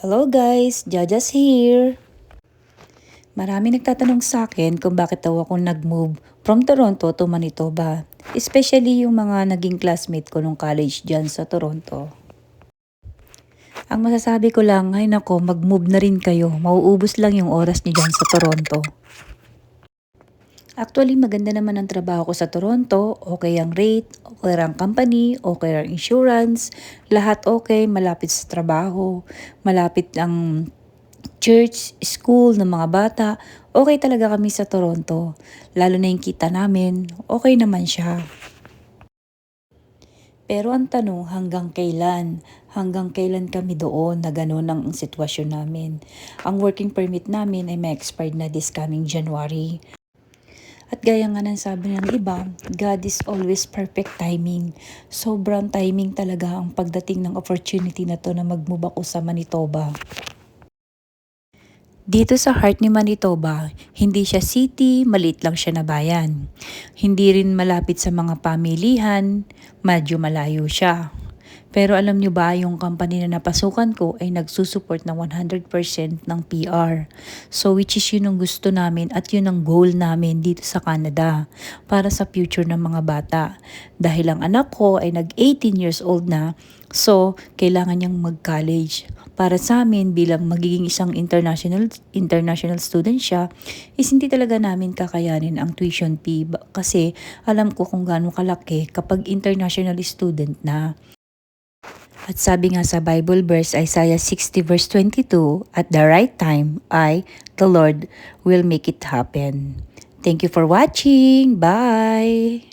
Hello guys, Jajas here. Marami nagtatanong sa akin kung bakit daw ako nag-move from Toronto to Manitoba. Especially yung mga naging classmate ko nung college dyan sa Toronto. Ang masasabi ko lang, ay nako, mag-move na rin kayo. Mauubos lang yung oras niyo dyan sa Toronto. Actually, maganda naman ang trabaho ko sa Toronto. Okay ang rate, okay ang company, okay ang insurance. Lahat okay, malapit sa trabaho, malapit ang church, school ng mga bata. Okay talaga kami sa Toronto. Lalo na yung kita namin, okay naman siya. Pero ang tanong, hanggang kailan? Hanggang kailan kami doon na gano'n ang sitwasyon namin? Ang working permit namin ay may expired na this coming January. At gaya nga ng sabi ng iba, God is always perfect timing. Sobrang timing talaga ang pagdating ng opportunity na to na mag-move ako sa Manitoba. Dito sa heart ni Manitoba, hindi siya city, maliit lang siya na bayan. Hindi rin malapit sa mga pamilihan, medyo malayo siya. Pero alam nyo ba, yung company na napasukan ko ay nagsusupport ng 100% ng PR. So which is yun ang gusto namin at yun ang goal namin dito sa Canada para sa future ng mga bata. Dahil ang anak ko ay nag 18 years old na, so kailangan niyang mag-college. Para sa amin bilang magiging isang international student siya, is hindi talaga namin kakayanin ang tuition fee kasi alam ko kung gaano kalaki kapag international student na. At sabi nga sa Bible verse, Isaiah 60 verse 22, at the right time, the Lord, will make it happen. Thank you for watching. Bye!